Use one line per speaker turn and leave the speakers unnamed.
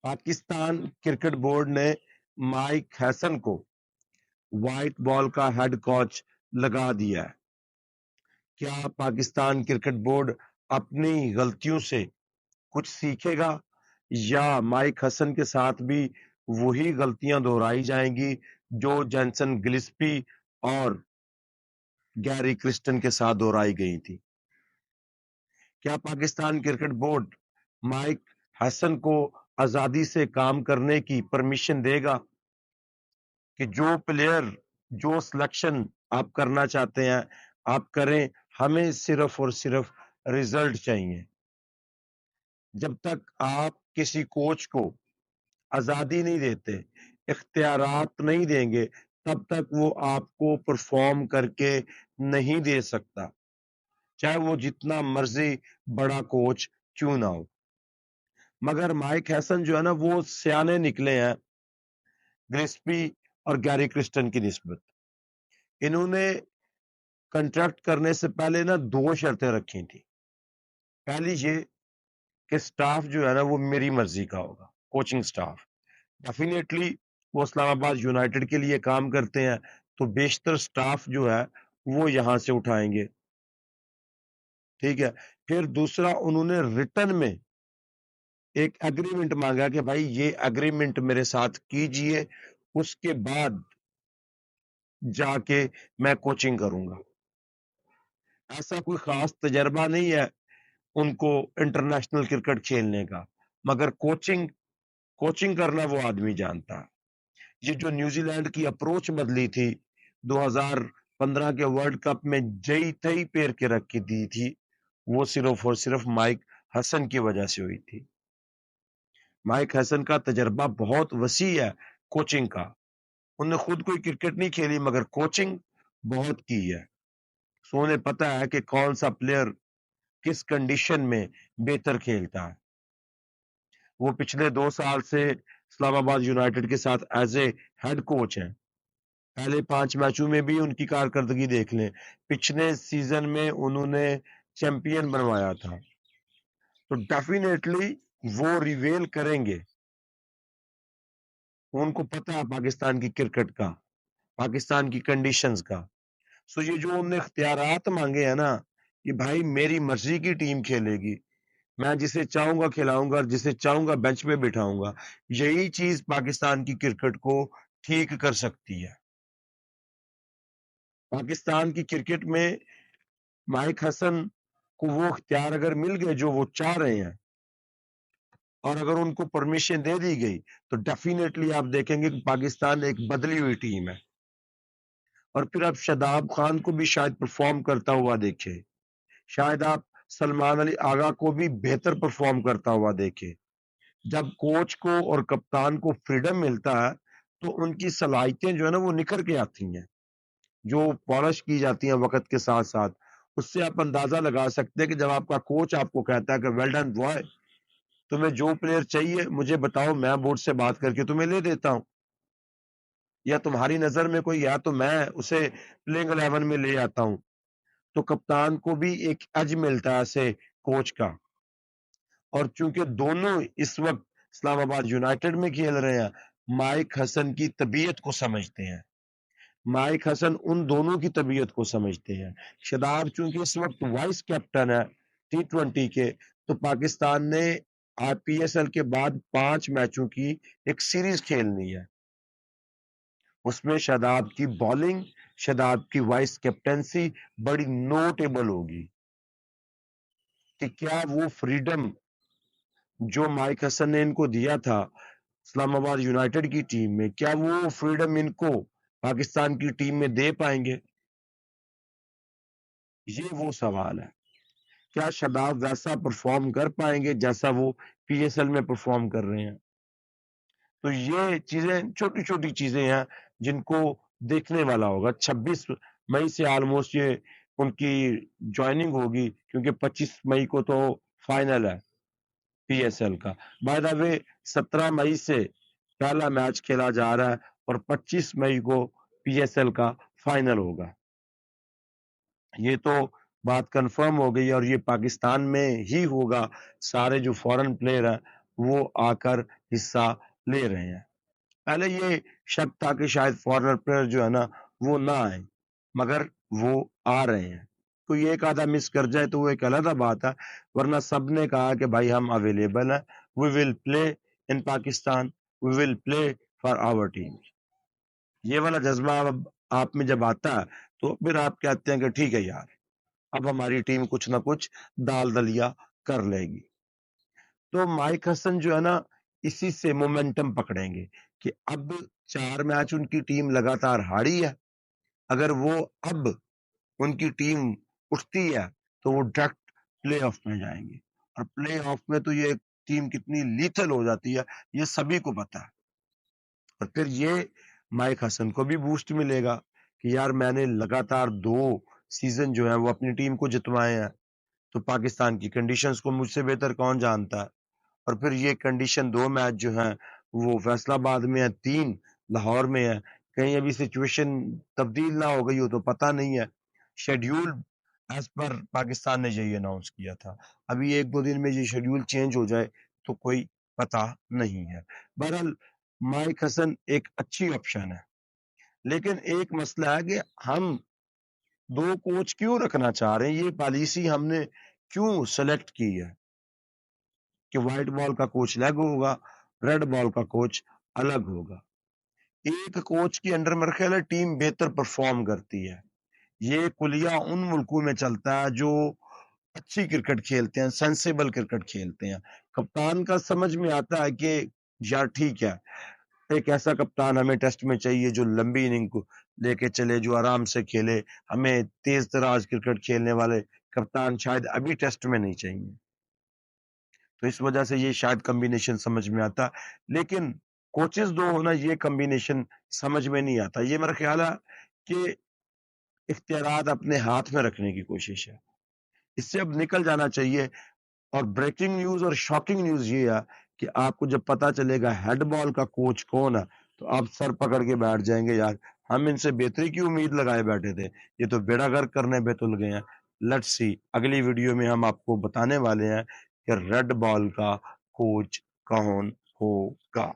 Pakistan cricket board نے mic ہیسن کو white ball کا ہیڈ کوچ لگا دیا ہے۔ کیا پاکستان کرکٹ بورڈ اپنی غلطیوں سے کچھ سیکھے گا یا مائک ہیسن کے ساتھ بھی وہی غلطیاں دہرائی جائیں گی جو جینسن گلسپی اور گیری کرسٹن کے ساتھ دہرائی گئی تھی؟ کیا پاکستان کرکٹ بورڈ مائک ہیسن کو آزادی سے کام کرنے کی پرمیشن دے گا کہ جو پلیئر جو سلیکشن آپ کرنا چاہتے ہیں آپ کریں، ہمیں صرف اور صرف ریزلٹ چاہیے؟ جب تک آپ کسی کوچ کو آزادی نہیں دیتے، اختیارات نہیں دیں گے، تب تک وہ آپ کو پرفارم کر کے نہیں دے سکتا، چاہے وہ جتنا مرضی بڑا کوچ کیوں نہ ہو۔ مگر مائک ہیسن جو ہے نا وہ سیانے نکلے ہیں گلسپی اور گیری کرسٹن کی نسبت۔ انہوں نے کنٹریکٹ کرنے سے پہلے نا 2 شرطیں رکھی تھی۔ پہلی یہ کہ سٹاف جو ہے نا وہ میری مرضی کا ہوگا، کوچنگ سٹاف ڈیفینیٹلی وہ اسلام آباد یونائٹیڈ کے لیے کام کرتے ہیں تو بیشتر سٹاف جو ہے وہ یہاں سے اٹھائیں گے، ٹھیک ہے۔ پھر دوسرا انہوں نے ریٹن میں ایک ایگریمنٹ مانگا کہ بھائی یہ ایگریمنٹ میرے ساتھ کیجئے، اس کے بعد جا کے میں کوچنگ کروں گا۔ ایسا کوئی خاص تجربہ نہیں ہے ان کو انٹرنیشنل کرکٹ کھیلنے کا، مگر کوچنگ کرنا وہ آدمی جانتا ہے۔ یہ جو نیوزی لینڈ کی اپروچ بدلی تھی 2015 کے ورلڈ کپ میں جئی تئی پیر کے رکھی دی تھی، وہ صرف اور صرف مائک ہیسن کی وجہ سے ہوئی تھی۔ مائک ہیسن کا تجربہ بہت وسیع ہے کوچنگ کا، انہوں نے خود کوئی کرکٹ نہیں کھیلی مگر کوچنگ بہت کی ہے، سو انہیں پتا ہے کہ کون سا پلیئر کس کنڈیشن میں بہتر کھیلتا ہے۔ وہ پچھلے 2 سال سے اسلام آباد یونائٹیڈ کے ساتھ ایز اے ہیڈ کوچ ہیں۔ پہلے 5 میچوں میں بھی ان کی کارکردگی دیکھ لیں، پچھلے سیزن میں انہوں نے چیمپئن بنوایا تھا، تو ڈیفینیٹلی وہ ریویل کریں گے، ان کو پتا ہے پاکستان کی کرکٹ کا، پاکستان کی کنڈیشنز کا۔ سو یہ جو انہوں نے اختیارات مانگے ہیں نا کہ بھائی میری مرضی کی ٹیم کھیلے گی، میں جسے چاہوں گا کھلاؤں گا، جسے چاہوں گا بینچ پہ بٹھاؤں گا، یہی چیز پاکستان کی کرکٹ کو ٹھیک کر سکتی ہے۔ پاکستان کی کرکٹ میں مائک ہیسن کو وہ اختیار اگر مل گئے جو وہ چاہ رہے ہیں اور اگر ان کو پرمیشن دے دی گئی تو ڈیفینیٹلی آپ دیکھیں گے کہ پاکستان ایک بدلی ہوئی ٹیم ہے، اور پھر آپ شاداب خان کو بھی شاید پرفارم کرتا ہوا دیکھے، شاید آپ سلمان علی آغا کو بھی بہتر پرفارم کرتا ہوا دیکھے۔ جب کوچ کو اور کپتان کو فریڈم ملتا ہے تو ان کی صلاحیتیں جو ہے نا وہ نکھر کے آتی ہیں، جو پالش کی جاتی ہیں وقت کے ساتھ ساتھ۔ اس سے آپ اندازہ لگا سکتے ہیں کہ جب آپ کا کوچ آپ کو کہتا ہے کہ ویل ڈن بوائے، تمہیں جو پلیئر چاہیے مجھے بتاؤ، میں بورڈ سے بات کر کے تمہیں لے دیتا ہوں، یا تمہاری نظر میں کوئی یا تو میں اسے پلینگ 11 میں لے آتا ہوں، تو کپتان کو بھی ایک ایج ملتا ہے ایسے کوچ کا۔ اور چونکہ دونوں اس وقت اسلام آباد یونائٹیڈ میں کھیل رہے ہیں، مائک ہیسن کی طبیعت کو سمجھتے ہیں، مائک ہیسن ان دونوں کی طبیعت کو سمجھتے ہیں۔ شاداب چونکہ اس وقت وائس کیپٹن ہے T20 کے، تو پاکستان نے IPSL کے بعد 5 میچوں کی ایک سیریز کھیلنی ہے، اس میں شاداب کی بالنگ، شاداب کی وائس کیپٹنسی بڑی نوٹیبل ہوگی کہ کیا وہ فریڈم جو مائک ہیسن نے ان کو دیا تھا اسلام آباد یونائٹیڈ کی ٹیم میں، کیا وہ فریڈم ان کو پاکستان کی ٹیم میں دے پائیں گے؟ یہ وہ سوال ہے۔ کیا شاداب ویسا پرفارم کر پائیں گے جیسا وہ PSL میں پرفارم کر رہے ہیں؟ تو یہ چیزیں چھوٹی چھوٹی چیزیں ہیں جن کو دیکھنے والا ہوگا۔ 26 مئی سے آلموسٹ یہ ان کی جوائننگ ہوگی، کیونکہ 25 مئی کو تو فائنل ہے PSL کا۔ بائی دا وے 17 مئی سے پہلا میچ کھیلا جا رہا ہے اور 25 مئی کو PSL کا فائنل ہوگا۔ یہ تو بات کنفرم ہو گئی، اور یہ پاکستان میں ہی ہوگا، سارے جو فورن پلیئر ہیں وہ آ کر حصہ لے رہے ہیں۔ پہلے یہ شک تھا کہ شاید فارنر پلیئر جو ہے نا وہ نہ آئے، مگر وہ آ رہے ہیں۔ کوئی ایک آدھا مس کر جائے تو وہ ایک علیحدہ بات ہے، ورنہ سب نے کہا کہ بھائی ہم اویلیبل ہیں، وی ول پلے ان پاکستان، وی ول پلے فار آور ٹیم۔ یہ والا جذبہ اب آپ میں جب آتا ہے تو پھر آپ کہتے ہیں کہ ٹھیک ہے یار، اب ہماری ٹیم کچھ نہ کچھ دال دلیا کر لے گی۔ تو مائک حسن جو ہے نا اسی سے مومنٹم پکڑیں گے کہ اب 4 میچ ان کی ٹیم لگاتار ہاری ہے، اگر وہ اب ان کی ٹیم اٹھتی ہے تو وہ ڈائریکٹ پلے آف میں جائیں گے، اور پلے آف میں تو یہ ٹیم کتنی لیتھل ہو جاتی ہے یہ سبھی کو پتا ہے۔ اور پھر یہ مائک حسن کو بھی بوسٹ ملے گا کہ یار میں نے لگاتار 2 سیزن جو ہے وہ اپنی ٹیم کو جتوائے ہیں، تو پاکستان کی کنڈیشنز کو مجھ سے بہتر کون جانتا ہے۔ اور پھر یہ کنڈیشن 2 میچ جو ہیں وہ فیصل آباد میں ہے، 3 لاہور میں ہے، کہیں ابھی سچویشن تبدیل نہ ہو گئی ہو تو پتہ نہیں ہے۔ شیڈیول ایز پر پاکستان نے یہی اناؤنس کیا تھا، ابھی 1-2 دن میں یہ شیڈیول چینج ہو جائے تو کوئی پتہ نہیں ہے۔ بہرحال مائک حسن ایک اچھی آپشن ہے، لیکن ایک مسئلہ ہے کہ ہم 2 کوچ کیوں رکھنا چاہ رہے ہیں، یہ پالیسی ہم نے کیوں سلیکٹ کی ہے کہ وائٹ بال کا کوچ الگ ہوگا، ریڈ بال کا کوچ الگ ہوگا۔ ایک کوچ کی انڈر میرا خیال ہے ٹیم بہتر پرفارم کرتی ہے۔ یہ کلیہ ان ملکوں میں چلتا ہے جو اچھی کرکٹ کھیلتے ہیں، سینسیبل کرکٹ کھیلتے ہیں۔ کپتان کا سمجھ میں آتا ہے کہ یار ٹھیک ہے، ایک ایسا کپتان ہمیں ٹیسٹ میں چاہیے جو لمبی اننگ کو لے کے چلے، جو آرام سے کھیلے، ہمیں تیز تراز کرکٹ کھیلنے والے کپتان شاید ابھی ٹیسٹ میں نہیں چاہیے، تو اس وجہ سے یہ شاید کمبینیشن سمجھ میں آتا۔ لیکن کوچز 2 ہونا یہ کمبینیشن سمجھ میں نہیں آتا۔ یہ میرا خیال ہے کہ اختیارات اپنے ہاتھ میں رکھنے کی کوشش ہے، اس سے اب نکل جانا چاہیے۔ اور بریکنگ نیوز اور شاکنگ نیوز یہ ہے کہ آپ کو جب پتا چلے گا ہیڈ بال کا کوچ کون ہے تو آپ سر پکڑ کے بیٹھ جائیں گے، یار ہم ان سے بہتری کی امید لگائے بیٹھے تھے، یہ تو بیڑا گرک کرنے پہ تل گئے ہیں۔ لیٹس سی، اگلی ویڈیو میں ہم آپ کو بتانے والے ہیں کہ ریڈ بال کا کوچ کون ہوگا۔